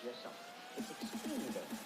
yourself. It's extremely dangerous.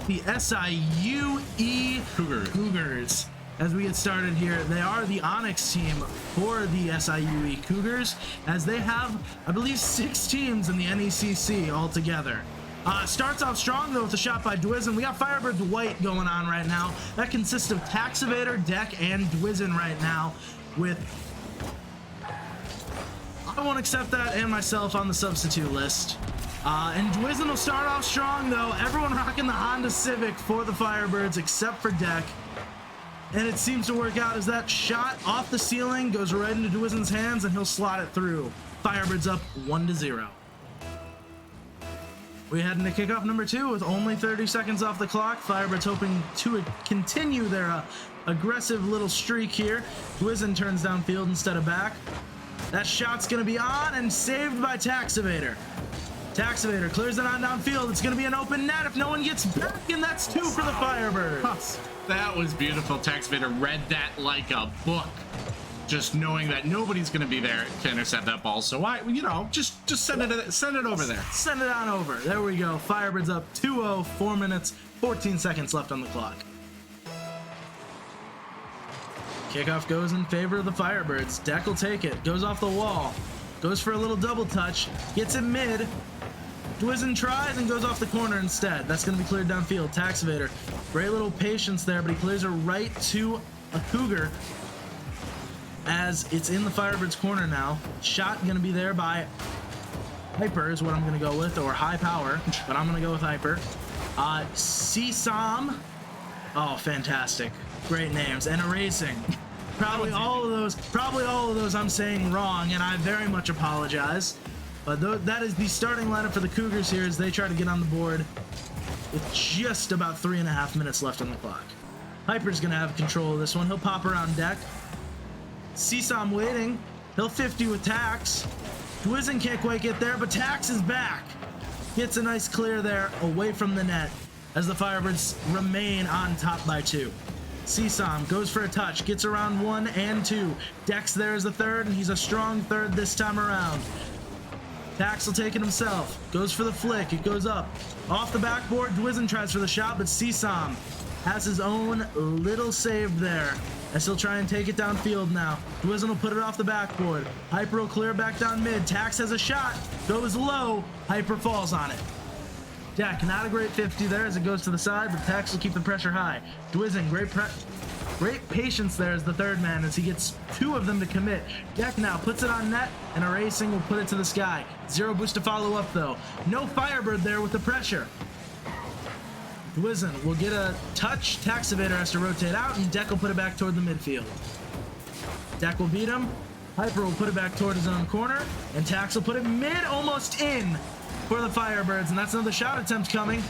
the SIU Cougars. As we get started here, they are the Onyx team for the SIU Cougars, as they have, I believe, 6 teams in the NECC altogether. Starts off strong though with a shot by Dwizzin. We got Firebirds White going on right now. That consists of Taxivator, Deck, and Dwizzin right now, with I won't accept that and myself on the substitute list. And Dwizzin will start off strong though. Everyone rocking the Honda Civic for the Firebirds except for Deck. And it seems to work out as that shot off the ceiling goes right into Dwizzin's hands and he'll slot it through. Firebirds up 1-0. We head into kickoff number 2 with only 30 seconds off the clock. Firebirds hoping to continue their aggressive little streak here. Dwizzin turns downfield instead of back. That shot's going to be on and saved by Taxivator. Taxivator clears it on downfield. It's going to be an open net if no one gets back, and that's 2 for the Firebirds. That was beautiful. Taxivator read that like a book, just knowing that nobody's going to be there to intercept that ball. So why, you know, just send it over there. Send it on over. There we go. Firebirds up 2-0. 4 minutes, 14 seconds left on the clock. Kickoff goes in favor of the Firebirds. Deck will take it. Goes off the wall. Goes for a little double touch. Gets it mid. Dwizzin tries and goes off the corner instead. That's going to be cleared downfield. Taxivator. Great little patience there, but he clears it right to a Cougar as it's in the Firebirds corner now. Shot going to be there by Hyper is what I'm going to go with, or High Power, but I'm going to go with Hyper. CSOM. Oh, fantastic. Great names. And Erasing. Probably all of those I'm saying wrong, and I very much apologize. But that is the starting lineup for the Cougars here as they try to get on the board with just about 3.5 minutes left on the clock. Hyper's going to have control of this one. He'll pop around Deck. CSOM waiting. He'll 50 with Tax. Dwizzin can't quite get there, but Tax is back. Gets a nice clear there away from the net as the Firebirds remain on top by 2. CSOM goes for a touch, gets around 1 and 2. Dex there is the third, and he's a strong third this time around. Tax will take it himself. Goes for the flick. It goes up. Off the backboard, Dwizzin tries for the shot, but CSOM has his own little save there as he'll try and take it downfield now. Dwizzin will put it off the backboard. Hyper will clear back down mid. Tax has a shot. Goes low. Hyper falls on it. Deck, not a great 50 there as it goes to the side, but Tax will keep the pressure high. Dwizzin, great patience there as the third man as he gets 2 of them to commit. Deck now puts it on net, and Erasing will put it to the sky. 0 boost to follow up though. No Firebird there with the pressure. Dwizzin will get a touch. Taxivator has to rotate out, and Deck will put it back toward the midfield. Deck will beat him. Hyper will put it back toward his own corner, and Tax will put it mid, almost in for the Firebirds, and that's another shot attempt coming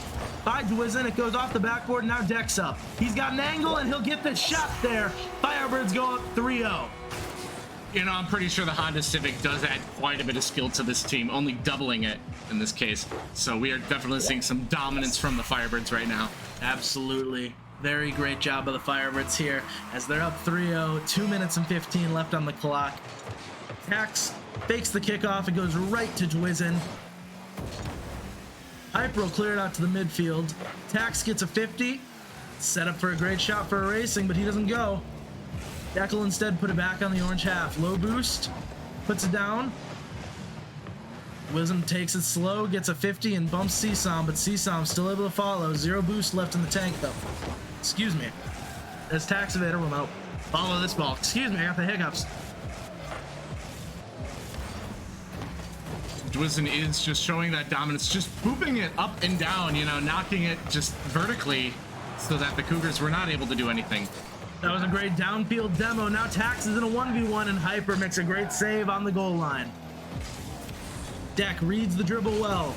by Dwizzin. It goes off the backboard. Now Deck's up. He's got an angle, and he'll get the shot there. Firebirds go up 3-0. You know, I'm pretty sure the Honda Civic does add quite a bit of skill to this team, only doubling it in this case. So we are definitely seeing some dominance from the Firebirds right now. Absolutely. Very great job of the Firebirds here as they're up 3-0. 2 minutes and 15 left on the clock. Tax fakes the kickoff. It goes right to Dwizzin. Hyper will clear it out to the midfield. Tax gets a 50. Set up for a great shot for Erasing, but he doesn't go. Deck will instead put it back on the orange half. Low boost. Puts it down. Wisdom takes it slow, gets a 50 and bumps CSOM, but CSOM still able to follow. 0 boost left in the tank though. Excuse me. As Taxivator will now follow this ball. Excuse me, I got the hiccups. Dwizzin is just showing that dominance, just booping it up and down, you know, knocking it just vertically so that the Cougars were not able to do anything. That was a great downfield demo. Now Tax is in a 1v1 and Hyper makes a great save on the goal line. Deck reads the dribble well.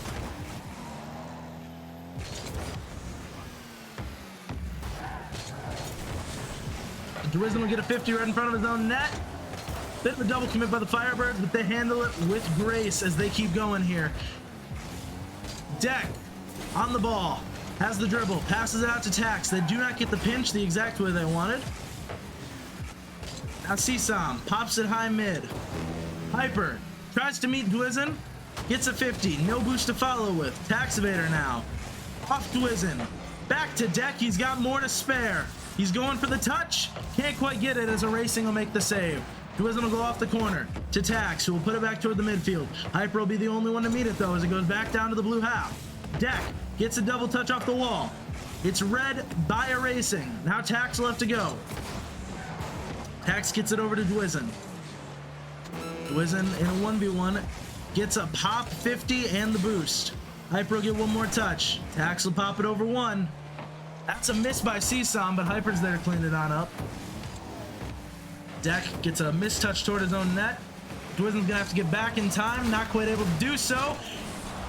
Dwizzin will get a 50 right in front of his own net. Bit of a double commit by the Firebirds, but they handle it with grace as they keep going here. Deck on the ball, has the dribble, passes it out to Tax. They do not get the pinch the exact way they wanted. Now CSOM pops it high mid. Hyper tries to meet Dwizzin, gets a 50, no boost to follow with. Taxivator now, off Dwizzin. Back to Deck. He's got more to spare. He's going for the touch. Can't quite get it as Erasing will make the save. Dwizzin will go off the corner to Tax, who will put it back toward the midfield. Hyper will be the only one to meet it, though, as it goes back down to the blue half. Deck gets a double touch off the wall. It's read by Erasing. Now Tax left to go. Tax gets it over to Dwizzin. Dwizzin in a 1v1 gets a pop 50 and the boost. Hyper will get one more touch. Tax will pop it over one. That's a miss by CSOM, but Hyper's there to clean it on up. Deck gets a mistouch toward his own net. Dwizzin's gonna have to get back in time, not quite able to do so.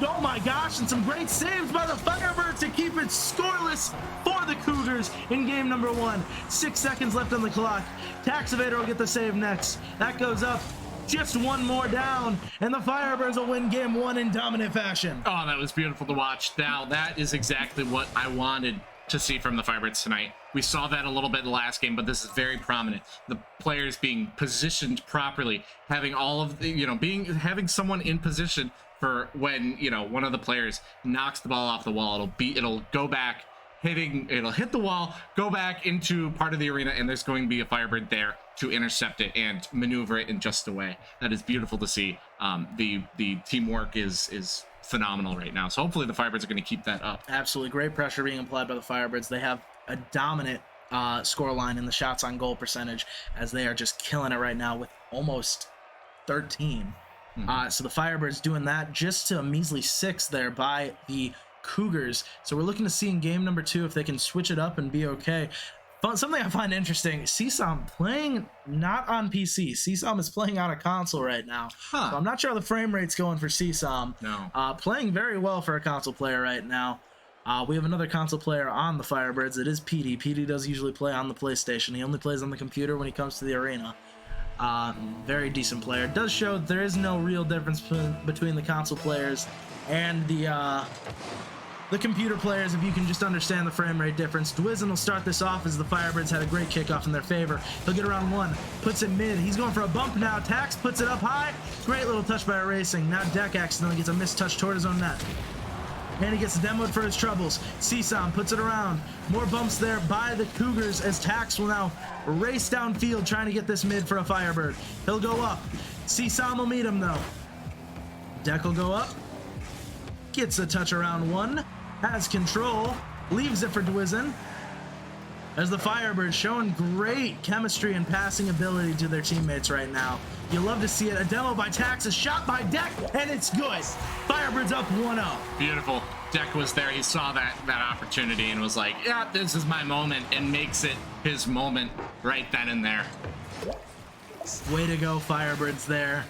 Oh my gosh, and some great saves by the Firebirds to keep it scoreless for the Cougars in game number 1. 6 seconds left on the clock. Taxivator will get the save next. That goes up. Just one more down, and the Firebirds will win game 1 in dominant fashion. Oh, that was beautiful to watch. Now, that is exactly what I wanted to see from the Firebirds tonight. We saw that a little bit in the last game, but this is very prominent. The players being positioned properly, having all of the, having someone in position for when, one of the players knocks the ball off the wall. It'll go back, it'll hit the wall, go back into part of the arena, and there's going to be a Firebird there to intercept it and maneuver it in just a way. That is beautiful to see. The teamwork is phenomenal right now. So hopefully the Firebirds are going to keep that up. Absolutely. Great pressure being applied by the Firebirds. They have a dominant score line in the shots on goal percentage, as they are just killing it right now with almost 13. So the Firebirds doing that just to a measly 6 there by the Cougars. So we're looking to see in game number 2 if they can switch it up and be okay. Something I find interesting, CSOM playing not on PC. CSOM is playing on a console right now. So I'm not sure how the frame rate's going for CSOM. No. Playing very well for a console player right now. We have another console player on the Firebirds. It is PD. PD does usually play on the PlayStation. He only plays on the computer when he comes to the arena. Very decent player. It does show there is no real difference between the console players and the computer players, if you can just understand the frame rate difference. Dwizzin will start this off as the Firebirds had a great kickoff in their favor. He'll get around 1, puts it mid. He's going for a bump now. Tax puts it up high. Great little touch by Erasing. Now Deck accidentally gets a missed touch toward his own net. And he gets demoed for his troubles. CSOM puts it around. More bumps there by the Cougars as Tax will now race downfield trying to get this mid for a Firebird. He'll go up. CSOM will meet him though. Deck will go up. Gets a touch around 1. Has control, leaves it for Dwizzin, as the Firebirds showing great chemistry and passing ability to their teammates right now. You love to see it. A demo by Tax, a shot by Deck, and it's good. Firebirds up 1-0. Beautiful. Deck was there. He saw that opportunity and was like, yeah, this is my moment, and makes it his moment right then and there. Way to go, Firebirds there.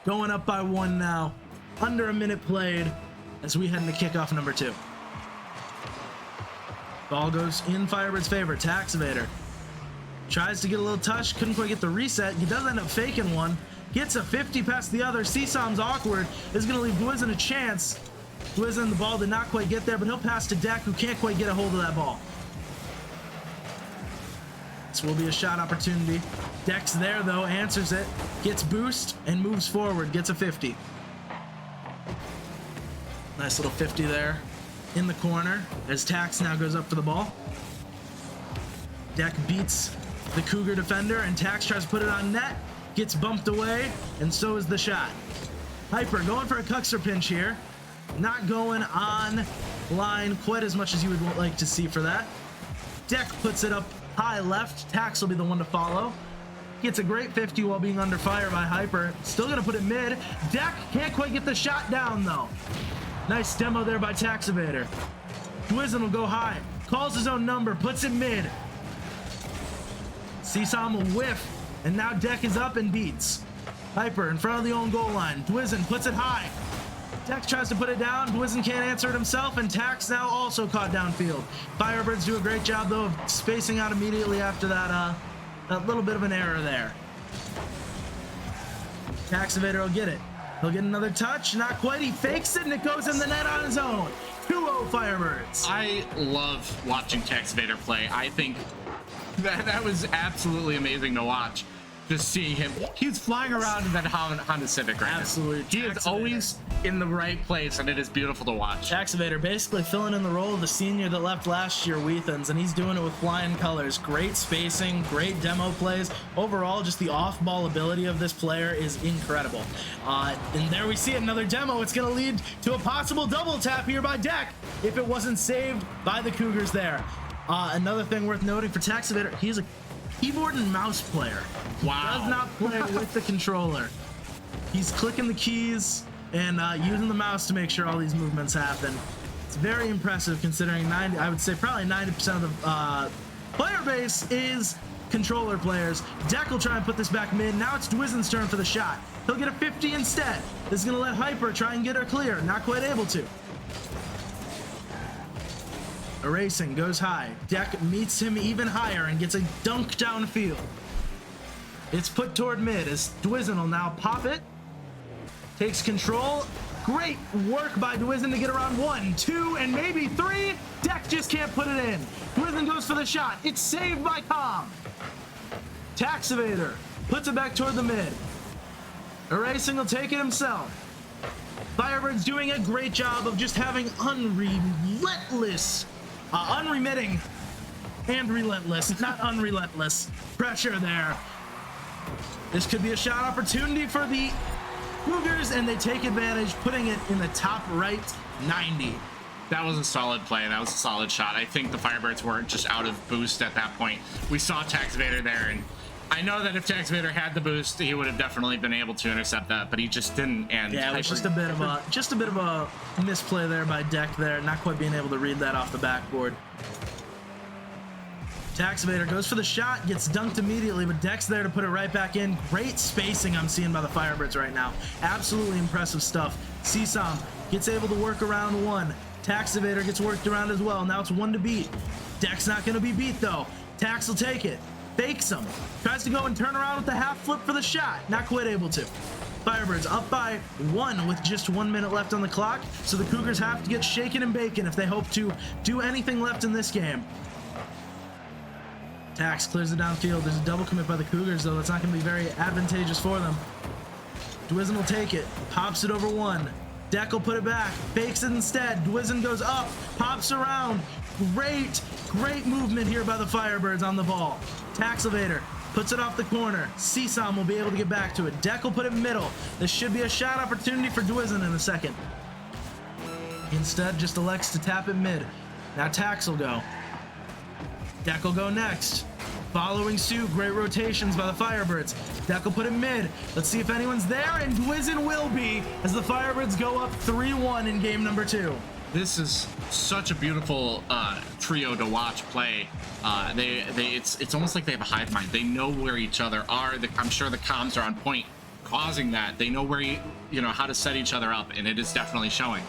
Going up by 1 now. Under a minute played as we head into kickoff number 2. Ball goes in Firebirds' favor. Taxivator tries to get a little touch, couldn't quite get the reset. He does end up faking one. Gets a 50 past the other. CSOM's awkward. Is going to leave Dwizzin a chance. Dwizzin, the ball did not quite get there, but he'll pass to Deck, who can't quite get a hold of that ball. This will be a shot opportunity. Deck's there, though, answers it. Gets boost and moves forward. Gets a 50. Nice little 50 there in the corner as Tax now goes up for the ball. Deck beats the Cougar defender, and Tax tries to put it on net. Gets bumped away, and so is the shot. Hyper going for a Cuxer pinch here. Not going on line quite as much as you would like to see for that. Deck puts it up high left. Tax will be the one to follow. Gets a great 50 while being under fire by Hyper. Still gonna put it mid. Deck can't quite get the shot down though. Nice demo there by Taxivator. Dwizzin will go high. Calls his own number, puts it mid. CSOM will whiff, and now Deck is up and beats. Hyper in front of the own goal line. Dwizzin puts it high. Deck tries to put it down. Dwizzin can't answer it himself, and Tax now also caught downfield. Firebirds do a great job, though, of spacing out immediately after that little bit of an error there. Taxivator will get it. He'll get another touch. Not quite. He fakes it, and it goes in the net on his own. 2-0 Firebirds. I love watching Taxivator play. I think that was absolutely amazing to watch. just seeing him. He's flying around in that Honda Civic right Absolutely. now. He is always in the right place, and it is beautiful to watch. Taxivator basically filling in the role of the senior that left last year, Weathens, and he's doing it with flying colors. Great spacing, great demo plays. Overall, just the off-ball ability of this player is incredible. And there we see another demo. It's going to lead to a possible double tap here by Deck if it wasn't saved by the Cougars there. Another thing worth noting for Taxivator, he's a keyboard and mouse player. Wow. Does not play with the controller. He's clicking the keys and using the mouse to make sure all these movements happen. It's very impressive considering I would say probably 90% of the player base is controller players. Deck will try and put this back mid. Now it's Dwizen's turn for the shot. He'll get a 50 instead. This is going to let Hyper try and get her clear. Not quite able to. Erasing goes high. Deck meets him even higher and gets a dunk downfield. It's put toward mid as Dwizen will now pop it. Takes control. Great work by Dwizen to get around 1, 2, and maybe 3. Deck just can't put it in. Dwizen goes for the shot. It's saved by Com. Taxivator puts it back toward the mid. Erasing will take it himself. Firebirds doing a great job of just having unremitting and relentless, not unrelentless pressure there. This could be a shot opportunity for the Cougars, and they take advantage, putting it in the top right 90. That was a solid play. That was a solid shot. I think the Firebirds weren't just out of boost at that point. We saw Taxivator there, and I know that if Taxivator had the boost, he would have definitely been able to intercept that, but he just didn't. And yeah, it was just a bit of a misplay there by Deck there, not quite being able to read that off the backboard. Taxivator goes for the shot, gets dunked immediately, but Deck's there to put it right back in. Great spacing I'm seeing by the Firebirds right now. Absolutely impressive stuff. Seesom gets able to work around 1. Taxivator gets worked around as well. Now it's 1 to beat. Deck's not going to be beat though. Tax will take it. Fakes him. Tries to go and turn around with the half flip for the shot. Not quite able to. Firebirds up by 1 with just 1 minute left on the clock, so the Cougars have to get shaken and bacon if they hope to do anything left in this game. Tax clears it downfield. There's a double commit by the Cougars, though. That's not going to be very advantageous for them. Dwizen will take it. Pops it over 1. Deck will put it back. Fakes it instead. Dwizen goes up. Pops around. Great movement here by the Firebirds on the ball. Taxivator puts it off the corner. Seesom will be able to get back to it. Deck will put it middle. This should be a shot opportunity for Dwizen in a second. Instead, just elects to tap it mid. Now Tax will go. Deck will go next. Following suit, great rotations by the Firebirds. Deck will put it mid. Let's see if anyone's there, and Dwizen will be as the Firebirds go up 3-1 in game number 2. This is such a beautiful trio to watch play. It's almost like they have a hive mind. They know where each other are. I'm sure the comms are on point, causing that. They know where how to set each other up, and it is definitely showing.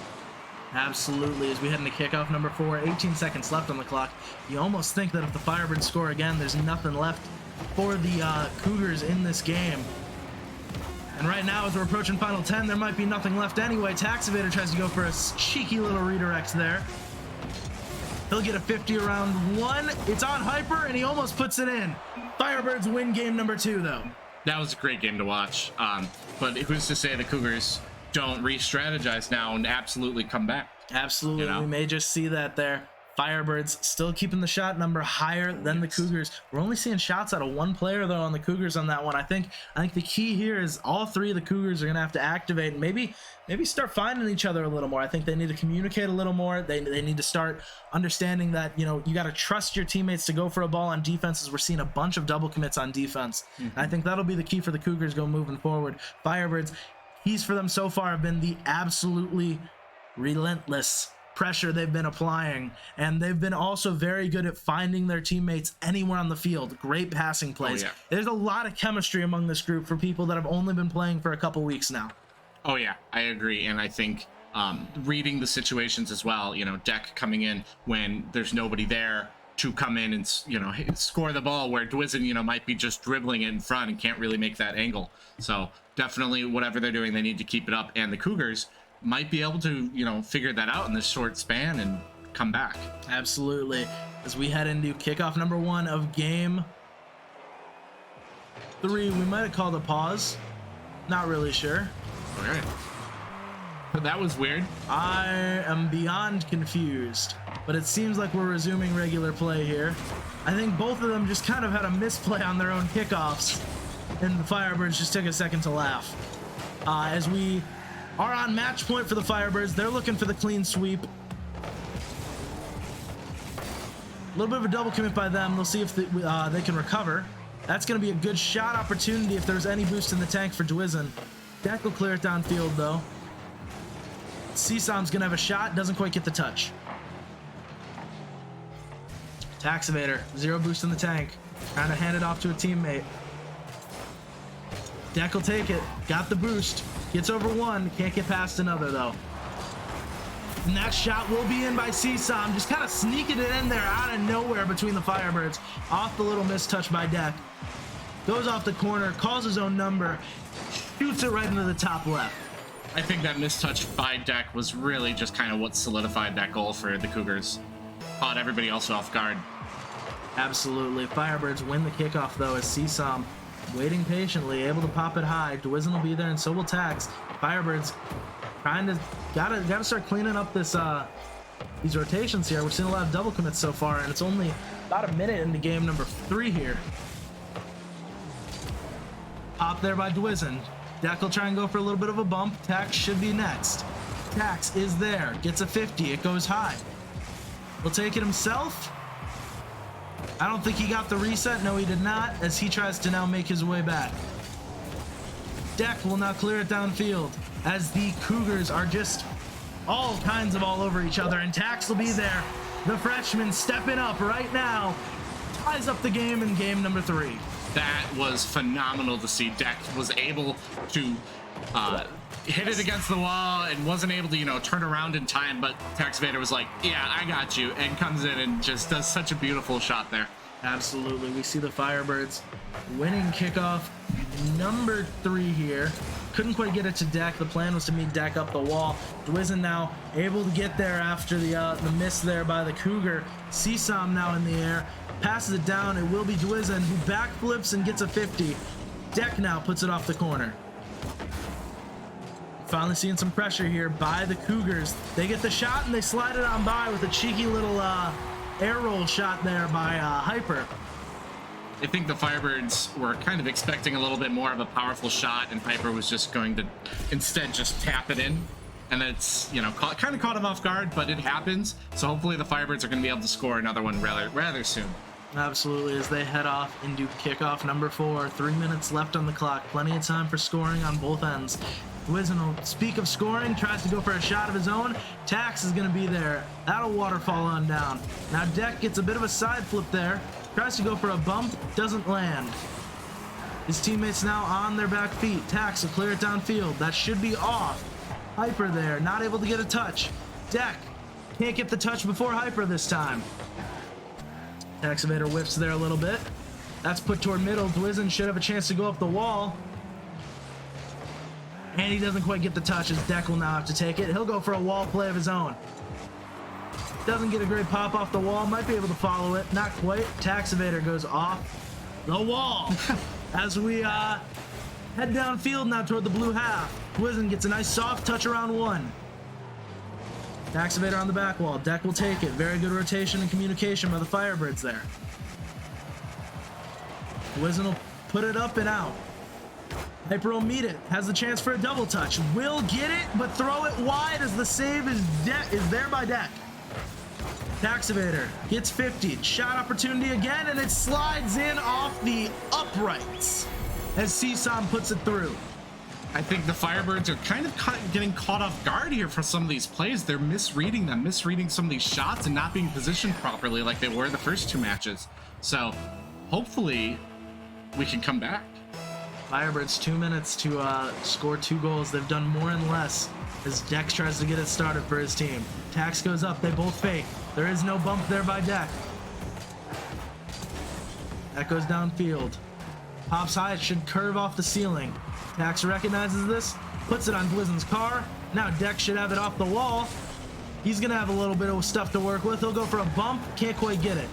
Absolutely. As we head into kickoff number 4, 18 seconds left on the clock. You almost think that if the Firebirds score again, there's nothing left for the Cougars in this game. And right now, as we're approaching final 10, there might be nothing left anyway. Taxivator tries to go for a cheeky little redirect there. He'll get a 50 around 1. It's on Hyper, and he almost puts it in. Firebirds win game number 2, though. That was a great game to watch. But who's to say the Cougars don't re-strategize now and absolutely come back? Absolutely. We may just see that there. Firebirds still keeping the shot number higher than the Cougars. We're only seeing shots out of 1 player though on the Cougars on that one. I think the key here is all 3 of the Cougars are gonna have to activate and maybe start finding each other a little more. I think they need to communicate a little more. They need to start understanding that you got to trust your teammates to go for a ball on defense, as we're seeing a bunch of double commits on defense. I think that'll be the key for the Cougars go moving forward. Firebirds, keys for them so far have been the absolutely relentless pressure they've been applying, and they've been also very good at finding their teammates anywhere on the field. Great passing plays. There's a lot of chemistry among this group for people that have only been playing for a couple weeks now. Oh yeah, I agree. And I think reading the situations as well, Deck coming in when there's nobody there to come in and score the ball, where Dwizen might be just dribbling it in front and can't really make that angle. So definitely whatever they're doing, they need to keep it up, and the Cougars might be able to figure that out in this short span and come back. Absolutely. As we head into kickoff number 1 of game 3. We might have called a pause. Not really sure. Okay. That was weird. I am beyond confused, but it seems like we're resuming regular play here. I think both of them just kind of had a misplay on their own kickoffs, and the Firebirds just took a second to laugh. As we are on match point for the Firebirds, they're looking for the clean sweep. A little bit of a double commit by them. They'll see if they can recover. That's going to be a good shot opportunity if there's any boost in the tank for Dwizen. Deck will clear it downfield, though. CSOM's going to have a shot. Doesn't quite get the touch. Tax Evader. 0 boost in the tank. Trying to hand it off to a teammate. Deck will take it. Got the boost. Gets over 1. Can't get past another, though. And that shot will be in by CSOM, just kind of sneaking it in there out of nowhere between the Firebirds. Off the little mistouch by Deck. Goes off the corner, calls his own number, shoots it right into the top left. I think that mistouch by Deck was really just kind of what solidified that goal for the Cougars. Caught everybody else off guard. Absolutely. Firebirds win the kickoff, though, as CSOM waiting patiently, able to pop it high. Dwizen will be there, and so will Tax. Firebirds trying to gotta start cleaning up this these rotations here. We're seeing a lot of double commits so far, and it's only about a minute into game number 3 here. Pop there by Dwizen. Deck will try and go for a little bit of a bump. Tax should be next. Tax is there, gets a 50. It goes high. He'll take it himself. I don't think he got the reset. No, he did not, as he tries to now make his way back. Deck will now clear it downfield, as the Cougars are just all kinds of all over each other, and Tax will be there. The freshman stepping up right now, ties up the game in game number 3. That was phenomenal to see. Deck was able to hit it against the wall and wasn't able to, turn around in time, but Tax Vader was like, yeah, I got you, and comes in and just does such a beautiful shot there. Absolutely. We see the Firebirds winning kickoff number 3 here. Couldn't quite get it to Deck. The plan was to meet Deck up the wall. Dwizen now able to get there after the miss there by the Cougar. CSOM now in the air. Passes it down. It will be Dwizen, who backflips and gets a 50. Deck now puts it off the corner. Finally seeing some pressure here by the Cougars. They get the shot and they slide it on by with a cheeky little air roll shot there by Hyper. I think the Firebirds were kind of expecting a little bit more of a powerful shot, and Hyper was just going to instead just tap it in. And it's, kind of caught him off guard, but it happens. So hopefully the Firebirds are going to be able to score another one rather soon. Absolutely, as they head off into kickoff number 4. 3 minutes left on the clock. Plenty of time for scoring on both ends. Dwizen will speak of scoring, tries to go for a shot of his own. Tax is going to be there. That'll waterfall on down. Now Deck gets a bit of a side flip there. Tries to go for a bump, doesn't land. His teammates now on their back feet. Tax will clear it downfield. That should be off. Hyper there, not able to get a touch. Deck can't get the touch before Hyper this time. Tax Evader whiffs there a little bit. That's put toward middle. Dwizen should have a chance to go up the wall. And he doesn't quite get the touch, as Deck will now have to take it. He'll go for a wall play of his own. Doesn't get a great pop off the wall. Might be able to follow it. Not quite. Tax Evader goes off the wall. As we head downfield now toward the blue half. Dwizen gets a nice soft touch around 1. Tax Evader on the back wall. Deck will take it. Very good rotation and communication by the Firebirds there. Dwizen will put it up and out. Hyper will meet it. Has the chance for a double touch. Will get it, but throw it wide as the save is there by Deck. Tax Evader gets 50. Shot opportunity again, and it slides in off the uprights as CSOM puts it through. I think the Firebirds are kind of getting caught off guard here for some of these plays. They're misreading some of these shots and not being positioned properly like they were the first 2 matches. So hopefully we can come back. Firebirds 2 minutes to score 2 goals. They've done more and less as Dex tries to get it started for his team. Tax goes up. They both fake. There is no bump there by Deck. That goes downfield. Pops high. It should curve off the ceiling. Tax recognizes this, puts it on Dwizen's car. Now Deck should have it off the wall. He's going to have a little bit of stuff to work with. He'll go for a bump. Can't quite get it.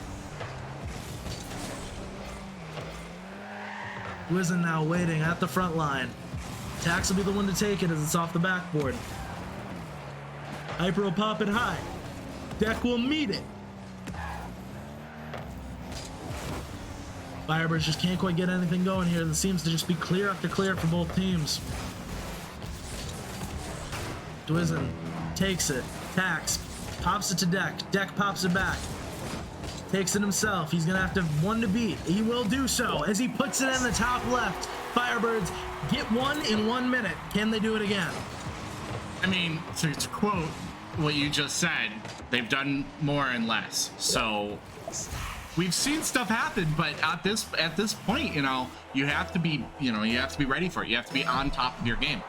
Wizen now waiting at the front line. Tax will be the one to take it as it's off the backboard. Hyper will pop it high. Deck will meet it. Firebirds just can't quite get anything going here. This seems to just be clear after clear for both teams. Wizen takes it. Tax pops it to Deck. Deck pops it back. Takes it himself. He's gonna have to have one to beat. He will do so as he puts it in the top left. Firebirds get one in 1 minute. Can they do it again? I mean, to quote what you just said, they've done more and less. So we've seen stuff happen, but at this point, you have to be, you have to be ready for it. You have to be on top of your game.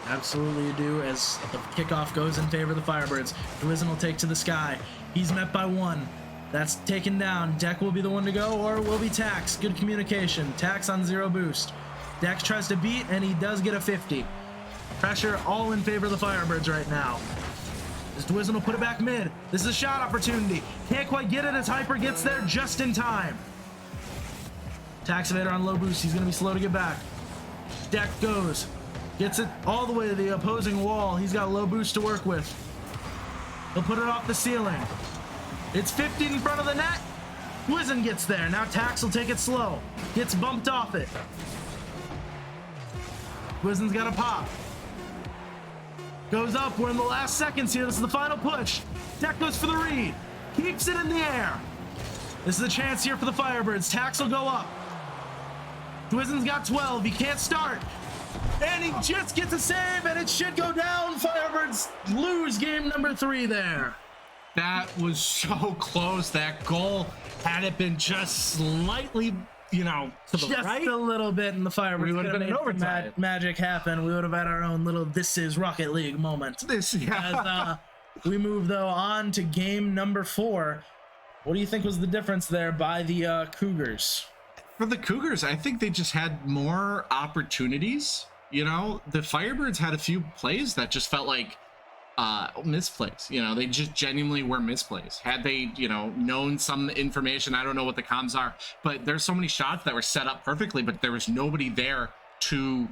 Absolutely you do, as the kickoff goes in favor of the Firebirds. Wizen will take to the sky. He's met by one. That's taken down. Deck will be the one to go, or it will be Tax. Good communication. Tax on 0 boost. Deck tries to beat, and he does get a 50. Pressure all in favor of the Firebirds right now. As Wizen will put it back mid. This is a shot opportunity. Can't quite get it as Hyper gets there just in time. Taxivator on low boost. He's going to be slow to get back. Deck goes. Gets it all the way to the opposing wall. He's got low boost to work with. He'll put it off the ceiling. It's 50 in front of the net. Wizen gets there. Now Tax will take it slow. Gets bumped off it. Wizen's got a pop. Goes up. We're in the last seconds here. This is the final push. Deck goes for the read. Keeps it in the air. This is a chance here for the Firebirds. Tax will go up. Wizen's got 12. He can't start. And he just gets a save, and it should go down. Firebirds lose game number 3 there. That was so close. That goal, had it been just slightly, to the just right, a little bit, and the Firebirds we would have been in overtime. Magic happen. We would have had our own little "This is Rocket League" moment. As we move though on to game number 4. What do you think was the difference there by the Cougars? For the Cougars, I think they just had more opportunities. The Firebirds had a few plays that just felt like misplays. They just genuinely were misplays. Had they, known some information, I don't know what the comms are, but there's so many shots that were set up perfectly, but there was nobody there to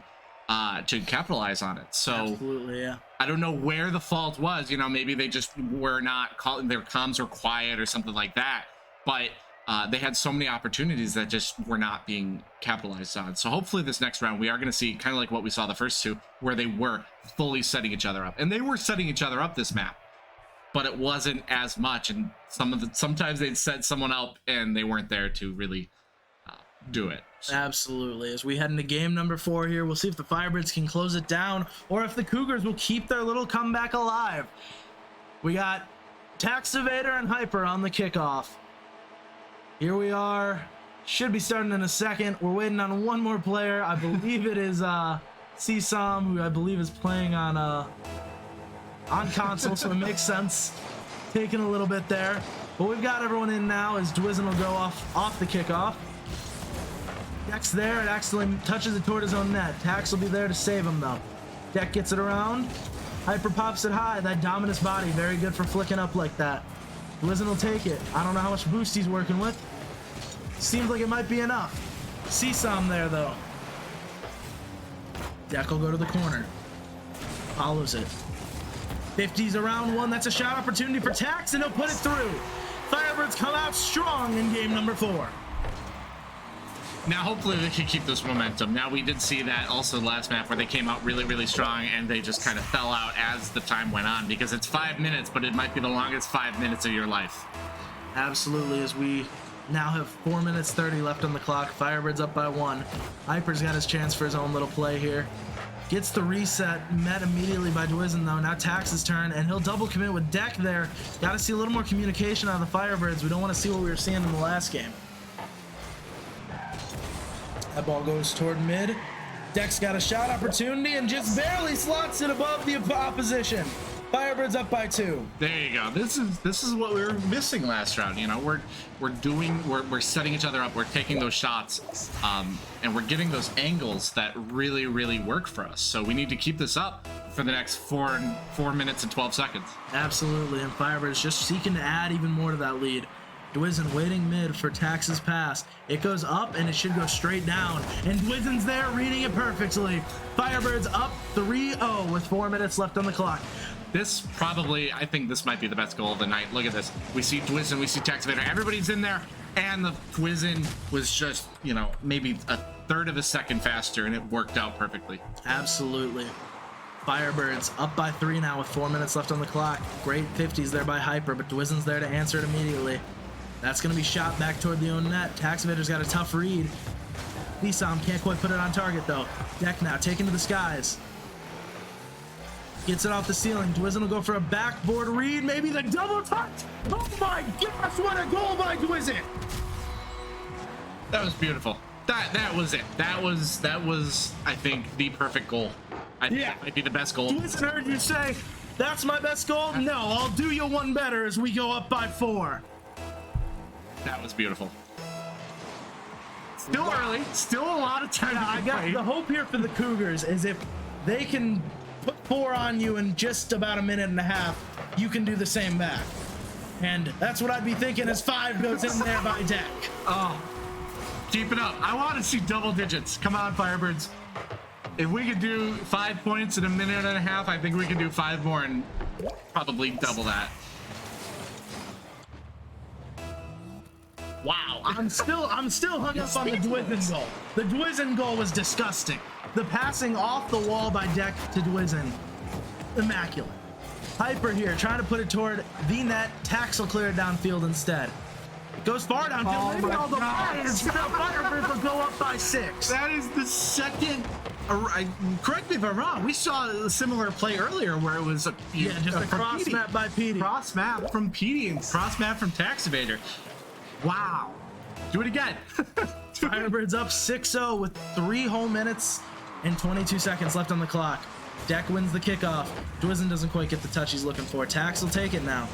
capitalize on it. So absolutely, yeah. I don't know where the fault was. Maybe they just were not calling, their comms were quiet or something like that. But they had so many opportunities that just were not being capitalized on. So hopefully this next round, we are going to see kind of like what we saw the first two, where they were fully setting each other up. And they were setting each other up this map, but it wasn't as much. And sometimes they'd set someone up and they weren't there to really do it. So. Absolutely. As we head into game number 4 here, we'll see if the Firebirds can close it down or if the Cougars will keep their little comeback alive. We got Taxivator and Hyper on the kickoff. Here we are. Should be starting in a second. We're waiting on one more player. I believe it is CSOM, who I believe is playing on console, so it makes sense. Taking a little bit there. But we've got everyone in now as Wizen will go off the kickoff. Deck's there. It accidentally touches it toward his own net. Tax will be there to save him, though. Deck gets it around. Hyper pops it high. That Dominus body, very good for flicking up like that. Wizen will take it. I don't know how much boost he's working with. Seems like it might be enough. CSOM there, though. Deck will go to the corner. Follows it. 50's around one. That's a shot opportunity for Tax, and he'll put it through. Firebirds come out strong in game number 4. Now, hopefully they can keep this momentum. Now, we did see that also last map where they came out really, really strong, and they just kind of fell out as the time went on, because it's 5 minutes, but it might be the longest 5 minutes of your life. Absolutely, as we now have 4 minutes 30 left on the clock. Firebirds up by 1. Hyper's got his chance for his own little play here. Gets the reset, met immediately by Wizen, though. Now Tax's turn, and he'll double commit with Deck there. Got to see a little more communication out of the Firebirds. We don't want to see what we were seeing in the last game. That ball goes toward mid. Deck's got a shot opportunity and just barely slots it above the opposition. Firebirds up by 2. There you go. This is what we were missing last round. We're setting each other up. We're taking those shots, and we're getting those angles that really, really work for us. So we need to keep this up for the next 4 minutes and 12 seconds. Absolutely, and Firebirds just seeking to add even more to that lead. Dwizen waiting mid for Tax's pass. It goes up and it should go straight down. And Dwizen's there reading it perfectly. Firebirds up 3-0 with 4 minutes left on the clock. This probably, I think this might be the best goal of the night. Look at this. We see Dwizen, we see Taxivator. Everybody's in there. And the Dwizen was just, you know, maybe a third of a second faster, and it worked out perfectly. Absolutely. Firebirds up by 3 now with 4 minutes left on the clock. Great 50s there by Hyper, but Dwizen's there to answer it immediately. That's going to be shot back toward the own net. Taxivator's got a tough read. Nisam can't quite put it on target, though. Deck now taken to the skies. Gets it off the ceiling. Dwizen will go for a backboard read. Maybe the double touch. Oh my gosh, what a goal by Dwizen. That was beautiful. That was it. That was I think the perfect goal. I think that might be the best goal. Dwizen heard you say, that's my best goal? No, I'll do you one better as we go up by 4. That was beautiful. Still early. Still a lot of time. I got the hope here for the Cougars is if they can put 4 on you in just about a minute and a half, you can do the same back. And that's what I'd be thinking as 5 goes in there by Deck. Oh, keep it up. I want to see double digits. Come on, Firebirds. If we could do 5 points in a minute and a half, I think we can do 5 more and probably double that. Wow, I'm still hung up on the Dwizen goal. The Dwizen goal was disgusting. The passing off the wall by Deck to Dwizen, immaculate. Hyper here, trying to put it toward the net. Tax will clear it downfield instead. It goes far downfield. Maybe all the Firebirds will go up by 6. That is the second. Correct me if I'm wrong. We saw a similar play earlier where it was just a cross map by Petey. Cross map from Petey and cross map from Taxivator. Wow. Do it again. Firebirds up 6-0 with 3 whole minutes and 22 seconds left on the clock. Deck wins the kickoff. Dwizen doesn't quite get the touch he's looking for. Tax will take it now.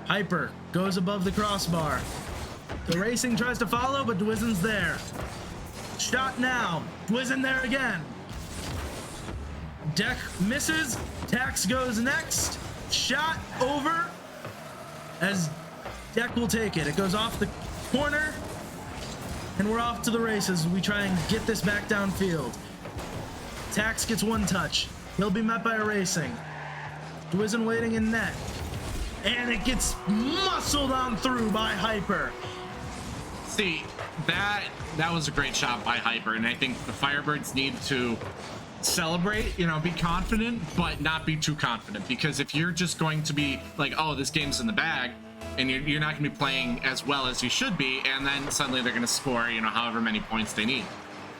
Hyper goes above the crossbar. The racing tries to follow, but Dwizen's there. Shot now. Dwizen there again. Deck misses. Tax goes next. Shot over as Deck will take it. It goes off the corner, and we're off to the races. We try and get this back downfield. Tax gets 1 touch. He'll be met by a racing. Dwizen waiting in net. And it gets muscled on through by Hyper. See, that was a great shot by Hyper, and I think the Firebirds need to celebrate, you know, be confident, but not be too confident, because if you're just going to be like, oh, this game's in the bag, and you're not going to be playing as well as you should be, and then suddenly they're going to score, you know, however many points they need.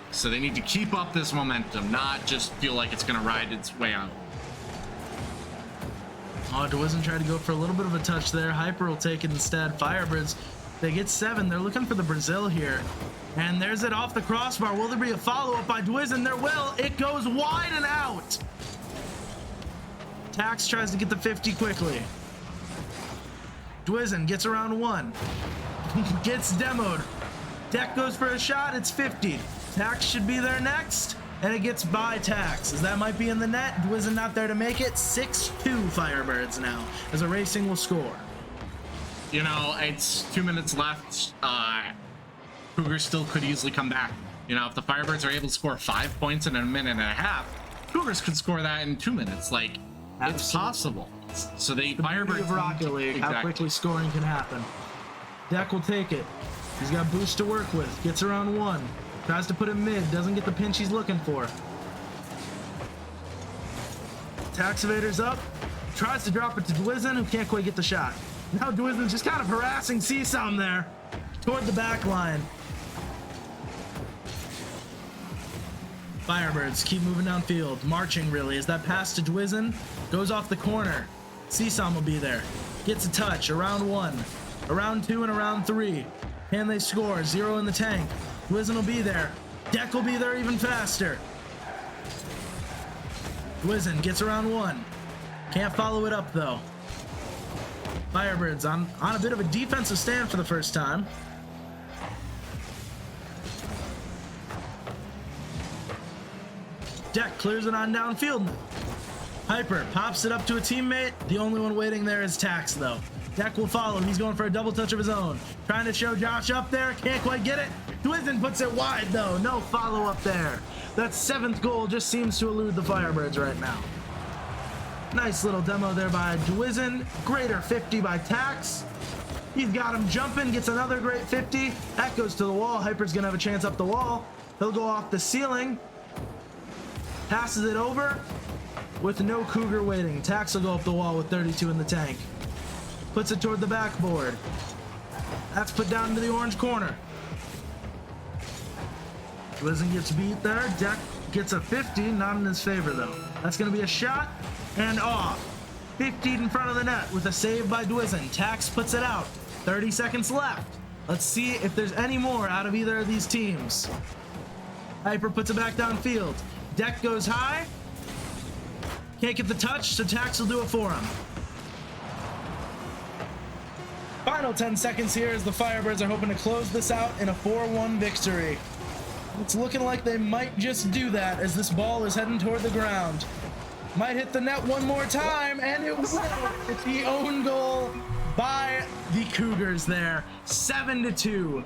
So they need to keep up this momentum, not just feel like it's going to ride its way out. Oh, Dwizen tried to go for a little bit of a touch there. Hyper will take it instead. Firebirds, they get 7. They're looking for the Brazil here. And there's it off the crossbar. Will there be a follow-up by Dwizen? There will. It goes wide and out. Tax tries to get the 50 quickly. Dwizen gets around 1. Gets demoed. Deck goes for a shot. It's 50. Tax should be there next. And it gets by Tax, as that might be in the net. Dwizen not there to make it. 6-2 Firebirds now, as a racing will score. You know, it's 2 minutes left. Cougars still could easily come back. You know, if the Firebirds are able to score 5 points in a minute and a half, Cougars could score that in 2 minutes. Like, it's possible. So the Firebirds of Rocket League, how quickly scoring can happen. Deck will take it. He's got boost to work with. Gets around 1. Tries to put it mid. Doesn't get the pinch he's looking for. Taxivator's up. Tries to drop it to Dwizen, who can't quite get the shot. Now Dwizen's just kind of harassing Seasum there toward the back line. Firebirds keep moving downfield, marching really, as that pass to Dwizen goes off the corner. Seasum will be there. Gets a touch, around 1, around 2, and around 3. Can they score? 0 in the tank. Dwizen will be there. Deck will be there even faster. Dwizen gets around 1. Can't follow it up though. Firebirds on a bit of a defensive stand for the first time. Deck clears it on downfield. Hyper pops it up to a teammate. The only one waiting there is Tax though. Deck will follow. He's going for a double touch of his own. Trying to show Josh up there. Can't quite get it. Dwizen puts it wide, though. No follow-up there. That 7th goal just seems to elude the Firebirds right now. Nice little demo there by Dwizen. Greater 50 by Tax. He's got him jumping. Gets another great 50. That goes to the wall. Hyper's going to have a chance up the wall. He'll go off the ceiling. Passes it over with no Cougar waiting. Tax will go up the wall with 32 in the tank. Puts it toward the backboard. That's put down into the orange corner. Dwizen gets beat there. Deck gets a 50, not in his favor though. That's going to be a shot and off. 50 in front of the net with a save by Dwizen. Tax puts it out. 30 seconds left. Let's see if there's any more out of either of these teams. Hyper puts it back downfield. Deck goes high. Can't get the touch, so Tax will do it for him. Final 10 seconds here as the Firebirds are hoping to close this out in a 4-1 victory. It's looking like they might just do that as this ball is heading toward the ground. Might hit the net one more time, and it will. It's the own goal by the Cougars there. 7-2.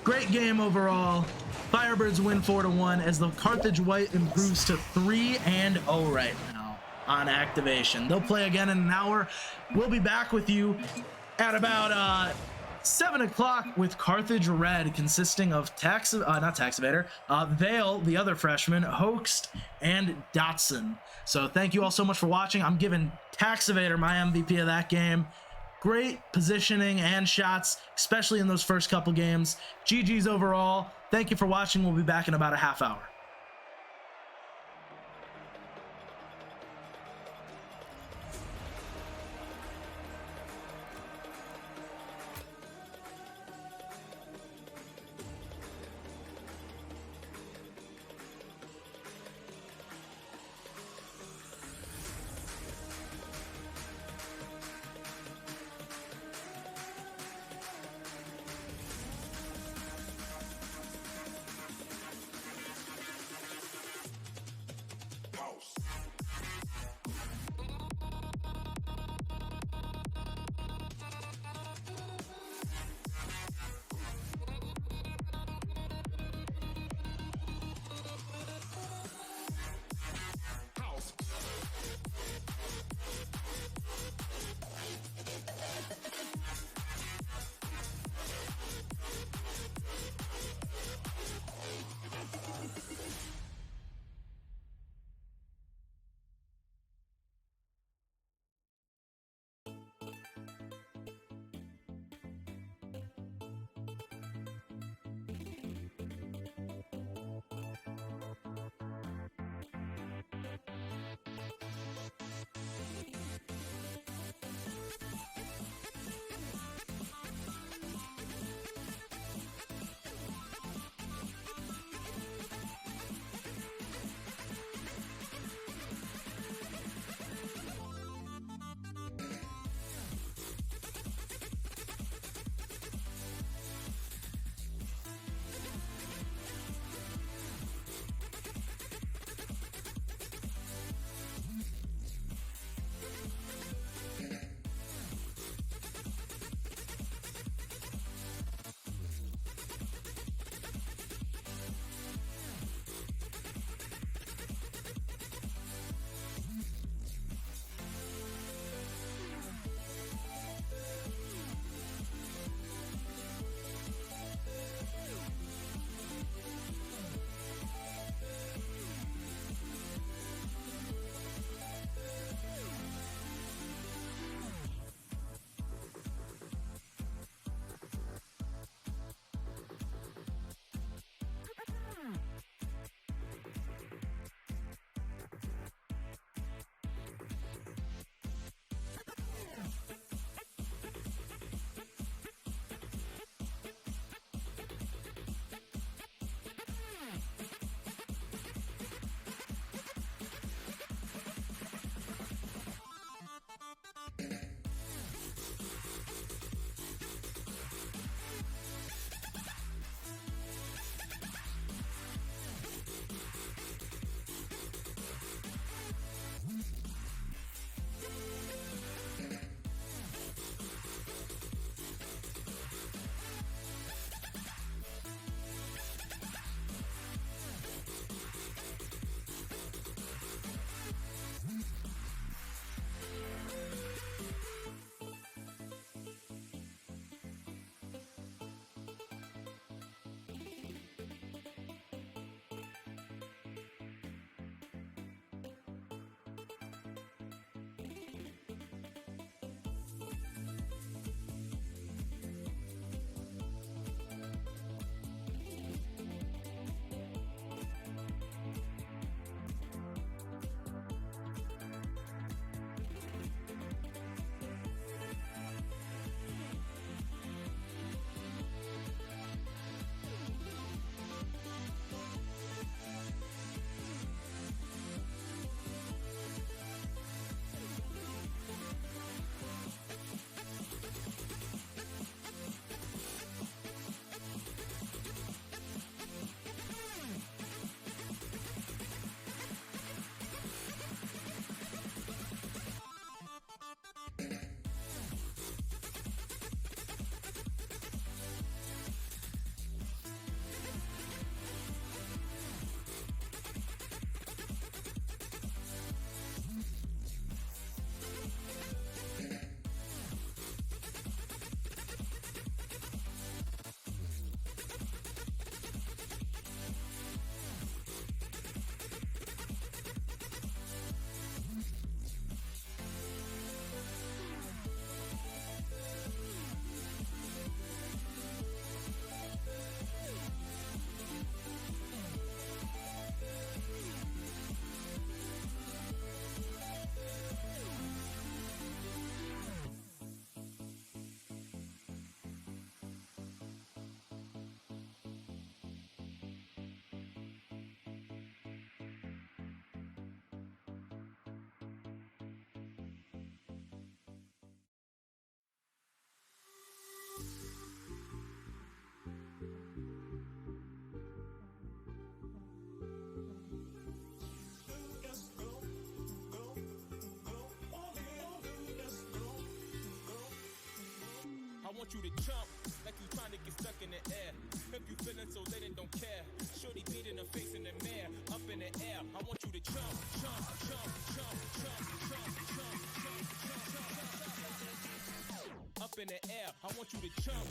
Great game overall. Firebirds win 4-1 as the Carthage White improves to 3-0 right now on activation. They'll play again in an hour. We'll be back with you at about 7 o'clock with Carthage Red, consisting of Vale, the other freshman, Hoaxed, and Dotson. So thank you all so much for watching. I'm giving Taxivator my MVP of that game. Great positioning and shots, especially in those first couple games. GG's overall. Thank you for watching. We'll be back in about a half hour. want you to jump like you trying to get stuck in the air. If you feeling so lit and don't care, shorty beating her face in the mirror, up in the air. I want you to jump, jump, jump, jump, jump, jump, jump, jump, jump, jump, up in the air. I want you to jump,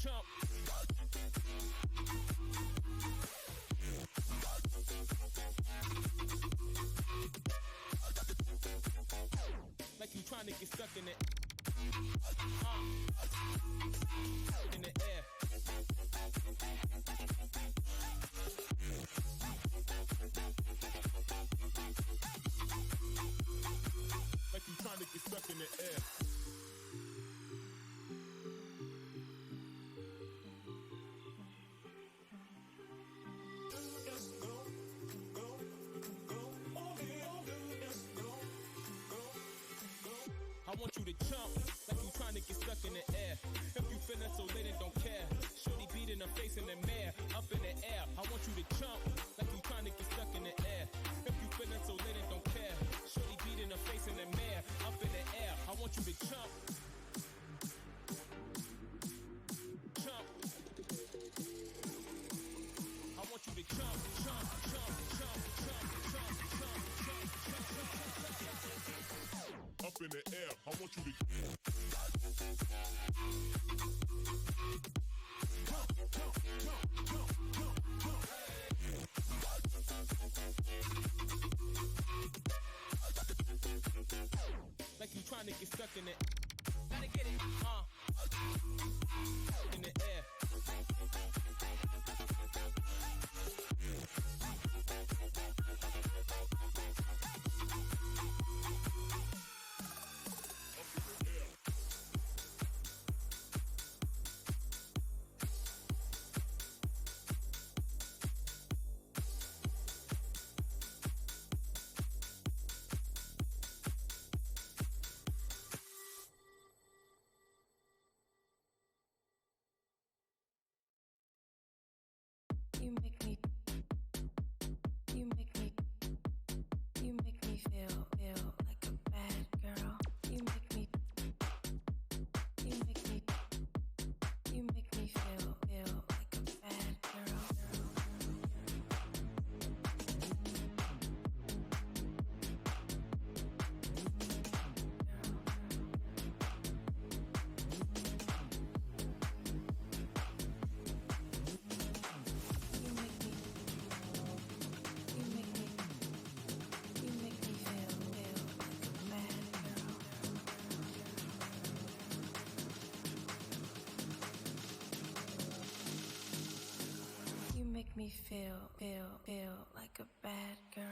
jump. Like you trying to get stuck in it. In the air. Like you trying to get stuck in the air. I want you to jump like you trying to get stuck in the air. If you feeling so lit and don't care, shorty beating her face in the mirror, up in the air. I want you to jump like you trying to get stuck in the air. If you feeling so lit and don't care, shorty beating her face in the mirror, up in the air. I want you to jump, jump. I want you to jump, jump, jump, jump, jump, jump, jump, jump, jump, jump, jump. Up in the air, I want you to jump, jump, jump, jump, jump, jump. Like you trying to get stuck in it. Gotta get it, in the air. You make me feel like a bad girl. You make me feel like a bad girl. Make me feel like a bad girl.